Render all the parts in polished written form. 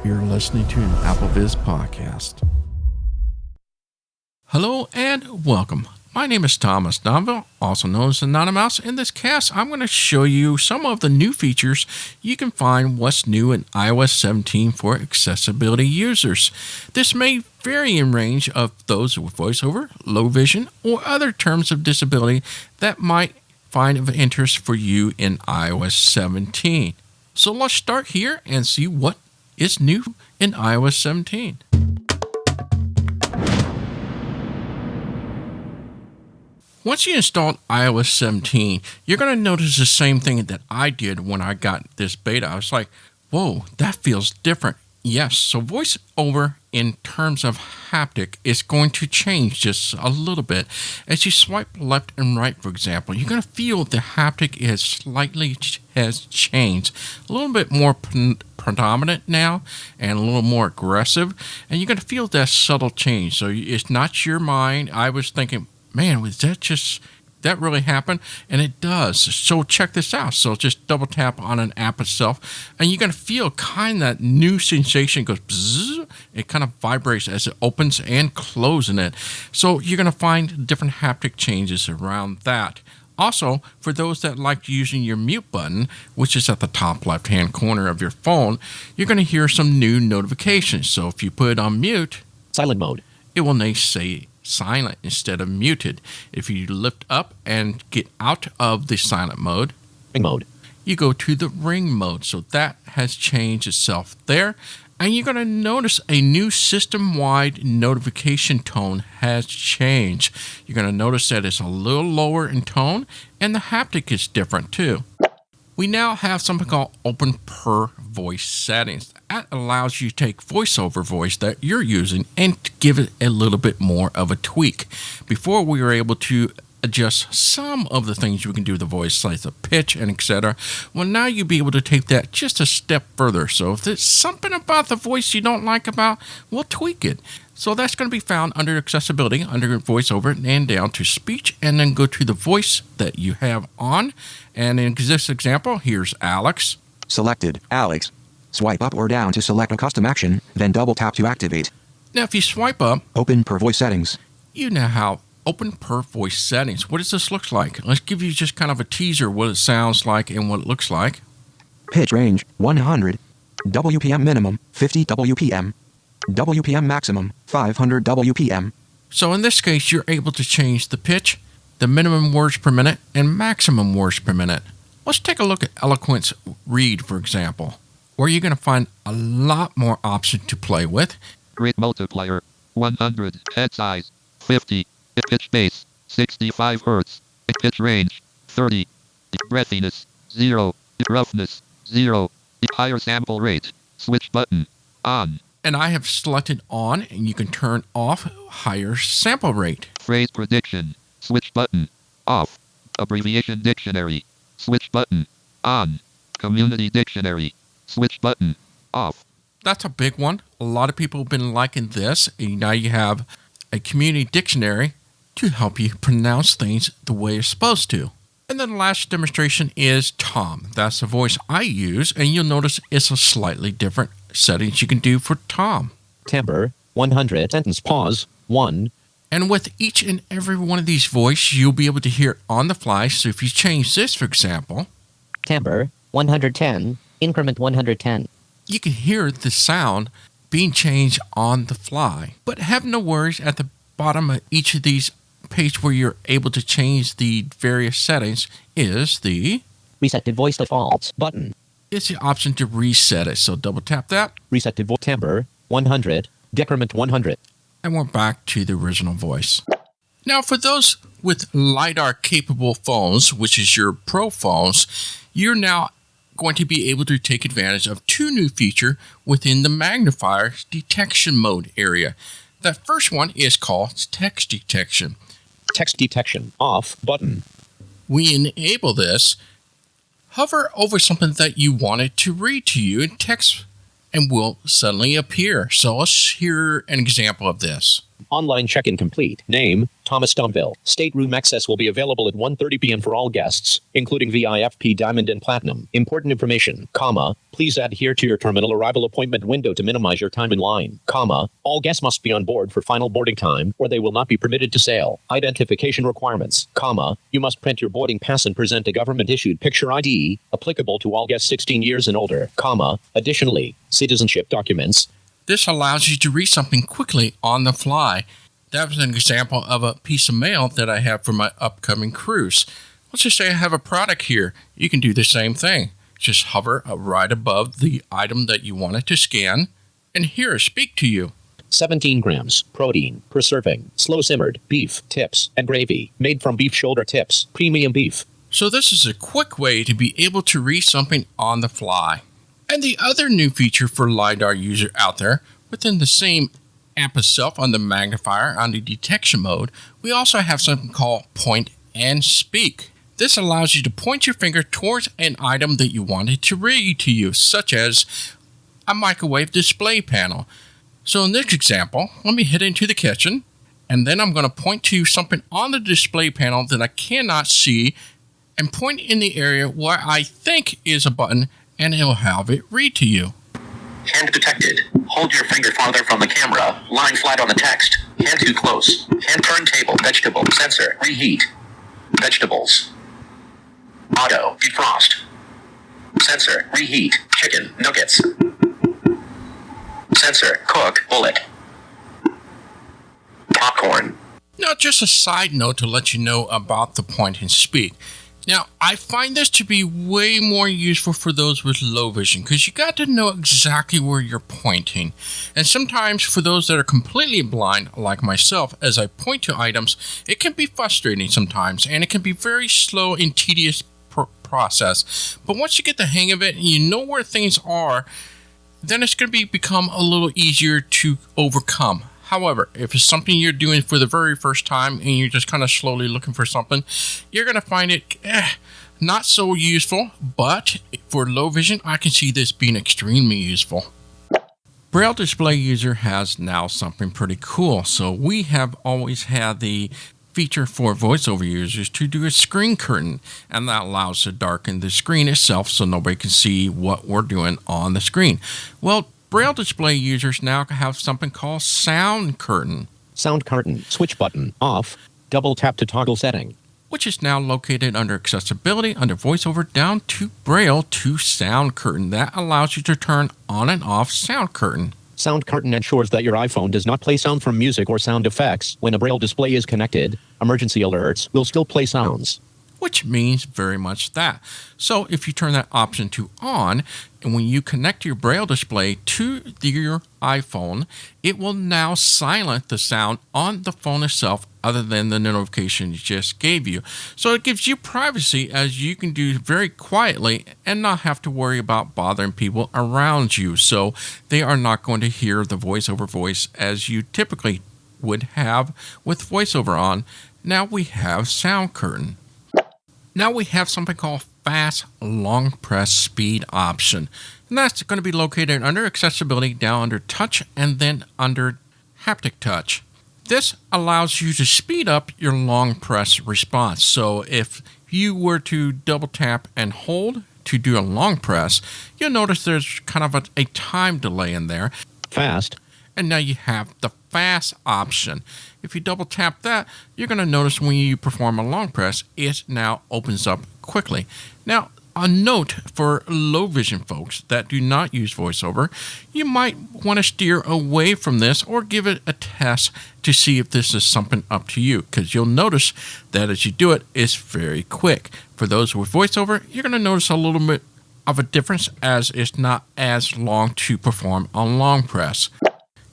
You're listening to an AppleViz podcast. Hello and welcome. My name is Thomas Domville, also known as Anonymous. In this cast, I'm going to show you some of the new features you can find what's new in iOS 17 for accessibility users. This may vary in range of those with voiceover, low vision, or other terms of disability that might find of interest for you in iOS 17. So let's start here and see what is new in iOS 17. Once you installed iOS 17, you're going to notice the same thing that I did when I got this beta. I was like, whoa, that feels different. Yes, so VoiceOver in terms of haptic is going to change just a little bit. As you swipe left and right, for example, you're going to feel the haptic has changed. A little bit more predominant now and a little more aggressive. And you're going to feel that subtle change. So it's not your mind. I was thinking, man, was that really happen? And it does. So check this out. So just double tap on an app itself, and you're going to feel kind of that new sensation goes bzzz. It kind of vibrates as it opens and closes it. So you're going to find different haptic changes around that. Also, for those that like using your mute button, which is at the top left-hand corner of your phone, you're going to hear some new notifications. So if you put it on mute, silent mode, it will say silent instead of muted. If you lift up and get out of the silent mode, ring mode, you go to the ring mode. So that has changed itself there. And you're going to notice a new system-wide notification tone has changed. You're going to notice that it's a little lower in tone, and the haptic is different too. We now have something called Open Per Voice settings. That allows you to take VoiceOver voice that you're using and give it a little bit more of a tweak. Before, we were able to adjust some of the things you can do with the voice, like the pitch and etc. Well, now you'll be able to take that just a step further. So if there's something about the voice you don't like we'll tweak it. So that's going to be found under accessibility, under VoiceOver, and down to speech, and then go to the voice that you have on. And in this example, here's Alex. Selected, Alex. Swipe up or down to select a custom action, then double tap to activate. Now, if you swipe up, Open Per Voice settings. You now have Open Per Voice settings. What does this look like? Let's give you just kind of a teaser what it sounds like and what it looks like. Pitch range, 100. WPM minimum, 50 WPM. WPM maximum, 500 WPM. So in this case, you're able to change the pitch, the minimum words per minute, and maximum words per minute. Let's take a look at Eloquence Read, for example, where you're going to find a lot more options to play with. Grid multiplier, 100. Head size, 50. Pitch base, 65 Hz. Pitch range, 30. Breathiness, 0. Roughness, 0. Higher sample rate. Switch button, on. And I have selected on, and you can turn off higher sample rate. Phrase prediction, switch button, off. Abbreviation dictionary, switch button, on. Community dictionary, switch button, off. That's a big one. A lot of people have been liking this. And now you have a community dictionary to help you pronounce things the way it's supposed to. And then the last demonstration is Tom. That's the voice I use, and you'll notice it's a slightly different settings you can do for Tom. timbre, 100, sentence pause, 1. And with each and every one of these voices, you'll be able to hear it on the fly. So if you change this, for example, timbre, 110, increment 110. You can hear the sound being changed on the fly. But have no worries, at the bottom of each of these page where you're able to change the various settings is the Reset to voice defaults button. It's the option to reset it. So double tap that. Reset to voice timbre, 100, decrement 100. And we're back to the original voice. Now, for those with LiDAR capable phones, which is your Pro phones, you're now going to be able to take advantage of two new features within the magnifier detection mode area. That first one is called text detection. Text detection off button. We enable this. Hover over something that you wanted to read to you in text and will suddenly appear. So let's hear an example of this. Online check-in complete. Name, Thomas Domville. Stateroom access will be available at 1:30 p.m. for all guests, including VIP Diamond and Platinum. Important information, comma, please adhere to your terminal arrival appointment window to minimize your time in line, comma, all guests must be on board for final boarding time or they will not be permitted to sail. Identification requirements, comma, you must print your boarding pass and present a government-issued picture ID, applicable to all guests 16 years and older, comma, additionally, citizenship documents. This allows you to read something quickly on the fly. That was an example of a piece of mail that I have for my upcoming cruise. Let's just say I have a product here. You can do the same thing. Just hover right above the item that you wanted to scan, and here, speak to you. 17 grams, protein, per serving, slow simmered, beef, tips, and gravy, made from beef shoulder tips, premium beef. So this is a quick way to be able to read something on the fly. And the other new feature for LiDAR user out there, within the same app itself on the magnifier on the detection mode, we also have something called point and speak. This allows you to point your finger towards an item that you wanted to read to you, such as a microwave display panel. So in this example, let me head into the kitchen, and then I'm going to point to something on the display panel that I cannot see, and point in the area where I think is a button, and it'll have it read to you. Hand detected. Hold your finger farther from the camera. Line flat on the text. Hand too close. Hand turntable. Vegetable. Sensor. Reheat. Vegetables. Auto. Defrost. Sensor. Reheat. Chicken. Nuggets. Sensor. Cook. Bullet. Popcorn. Now, just a side note to let you know about the point and speak. Now, I find this to be way more useful for those with low vision because you got to know exactly where you're pointing. And sometimes for those that are completely blind, like myself, as I point to items, it can be frustrating sometimes and it can be very slow and tedious process. But once you get the hang of it and you know where things are, then it's going to become a little easier to overcome. However, if it's something you're doing for the very first time and you're just kind of slowly looking for something, you're going to find it not so useful, but for low vision, I can see this being extremely useful. Braille display user has now something pretty cool. So we have always had the feature for voiceover users to do a screen curtain, and that allows to darken the screen itself so nobody can see what we're doing on the screen. Well, Braille display users now have something called sound curtain. Sound curtain, switch button, off, double tap to toggle setting. Which is now located under accessibility, under voiceover, down to Braille to sound curtain. That allows you to turn on and off sound curtain. Sound curtain ensures that your iPhone does not play sound from music or sound effects. When a Braille display is connected, emergency alerts will still play sounds. Which means very much that. So if you turn that option to on, and when you connect your Braille display to your iPhone, it will now silence the sound on the phone itself other than the notification it just gave you. So it gives you privacy as you can do very quietly and not have to worry about bothering people around you. So they are not going to hear the voiceover voice as you typically would have with voiceover on. Now we have sound curtain. Now we have something called fast long press speed option. And that's going to be located under accessibility, down under touch, and then under haptic touch. This allows you to speed up your long press response. So if you were to double tap and hold to do a long press, you'll notice there's kind of a time delay in there. Fast. And now you have the fast option. If you double tap that, you're going to notice when you perform a long press, it now opens up quickly. Now, a note for low vision folks that do not use VoiceOver, you might want to steer away from this or give it a test to see if this is something up to you, because you'll notice that as you do it, it's very quick. For those with VoiceOver, you're going to notice a little bit of a difference as it's not as long to perform a long press.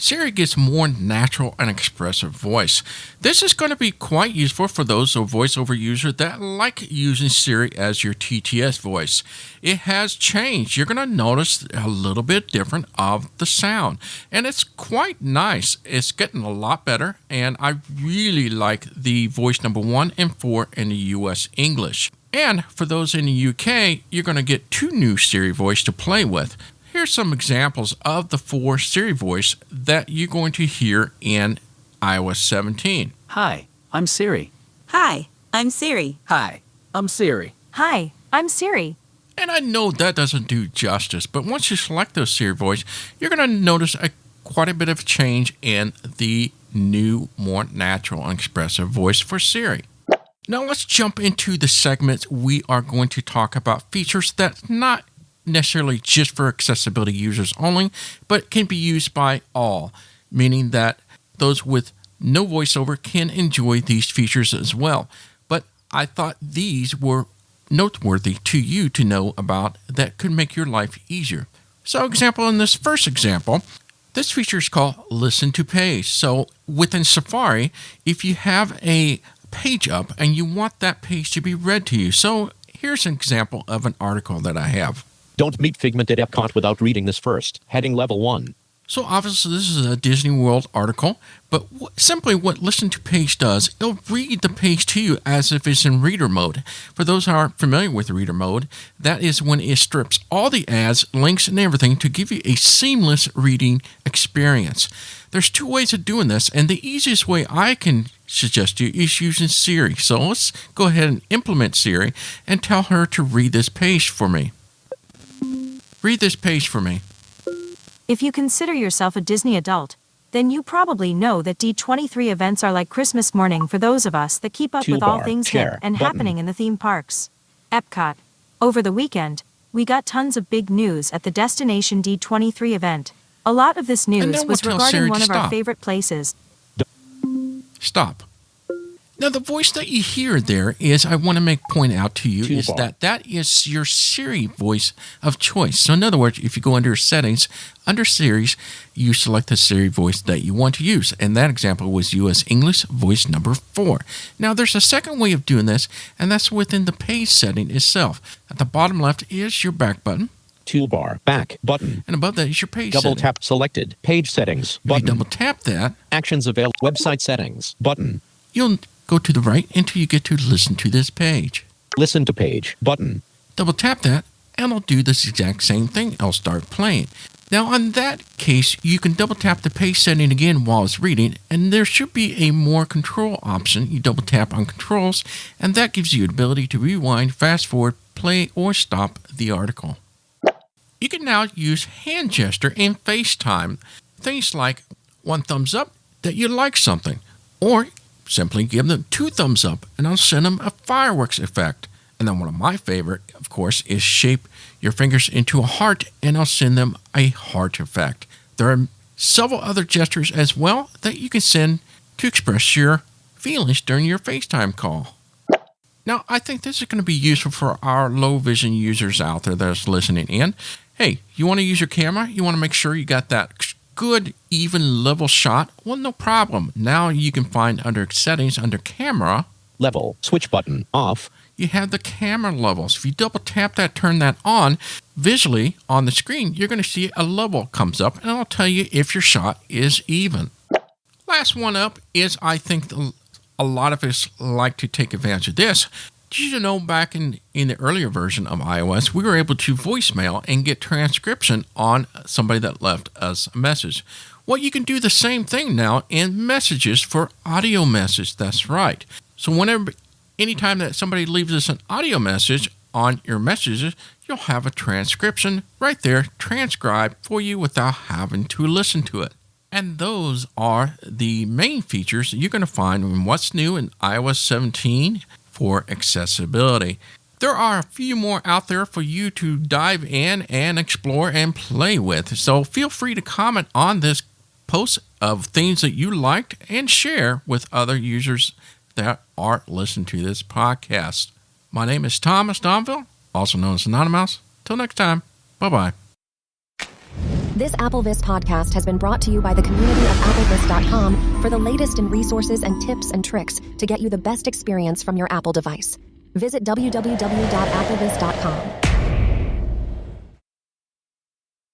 Siri gets more natural and expressive voice. This is going to be quite useful for those voiceover users that like using Siri as your TTS voice. It has changed. You're going to notice a little bit different of the sound, and it's quite nice. It's getting a lot better, and I really like the voice number 1 and 4 in the US English. And for those in the UK, you're going to get 2 new Siri voice to play with. Here's some examples of the 4 Siri voice that you're going to hear in iOS 17. Hi, I'm Siri. Hi, I'm Siri. Hi, I'm Siri. Hi, I'm Siri. And I know that doesn't do justice, but once you select those Siri voice, you're going to notice quite a bit of change in the new, more natural and expressive voice for Siri. Now let's jump into the segments. We are going to talk about features that's not necessarily just for accessibility users only, but can be used by all, meaning that those with no voiceover can enjoy these features as well. But I thought these were noteworthy to you to know about that could make your life easier. So in this first example, this feature is called Listen to Page. So within Safari, if you have a page up and you want that page to be read to you. So here's an example of an article that I have. Don't meet Figment at Epcot without reading this first. Heading level 1. So obviously this is a Disney World article, but simply what Listen to Page does, it'll read the page to you as if it's in reader mode. For those who aren't familiar with reader mode, that is when it strips all the ads, links, and everything to give you a seamless reading experience. There's two ways of doing this, and the easiest way I can suggest to you is using Siri. So let's go ahead and implement Siri and tell her to read this page for me. Read this page for me. If you consider yourself a Disney adult, then you probably know that D23 events are like Christmas morning for those of us that keep up with all things hip and happening in the theme parks. Epcot. Over the weekend, we got tons of big news at the Destination D23 event. A lot of this news was regarding one of our favorite places. Stop. Now, the voice that you hear there is, I want to point out to you, is that is your Siri voice of choice. So in other words, if you go under settings, under Siri's, you select the Siri voice that you want to use. And that example was US English voice number 4. Now, there's a second way of doing this, and that's within the page setting itself. At the bottom left is your back button. Toolbar, back button. And above that is your page double setting. Tap selected, page settings, button. If you double tap that, actions available, website settings, button. You'll go to the right until you get to listen to this page. Listen to page, button. Double tap that, and it'll do this exact same thing. It'll start playing. Now, in that case, you can double tap the page setting again while it's reading, and there should be a more control option. You double tap on controls, and that gives you the ability to rewind, fast forward, play, or stop the article. You can now use hand gesture in FaceTime. Things like one thumbs up that you like something, or simply give them 2 thumbs up, and I'll send them a fireworks effect. And then one of my favorite, of course, is shape your fingers into a heart, and I'll send them a heart effect. There are several other gestures as well that you can send to express your feelings during your FaceTime call. Now, I think this is going to be useful for our low vision users out there that's listening in. Hey, you want to use your camera? You want to make sure you got that good, even level shot? Well, no problem. Now you can find under settings, under camera, level, switch button, off. You have the camera levels. If you double tap that, turn that on, visually on the screen, you're going to see a level comes up, and it'll tell you if your shot is even. Last one up is, I think a lot of us like to take advantage of this. Did you know back in the earlier version of iOS, we were able to voicemail and get transcription on somebody that left us a message? Well, you can do the same thing now in messages for audio message. That's right. So anytime that somebody leaves us an audio message on your messages, you'll have a transcription right there, transcribed for you without having to listen to it. And those are the main features that you're going to find in what's new in iOS 17 for accessibility. There are a few more out there for you to dive in and explore and play with. So feel free to comment on this post of things that you liked and share with other users that are listening to this podcast. My name is Thomas Domville, also known as Anonymous. Till next time, bye-bye. This AppleVis podcast has been brought to you by the community of applevis.com for the latest in resources and tips and tricks to get you the best experience from your Apple device. Visit www.applevis.com.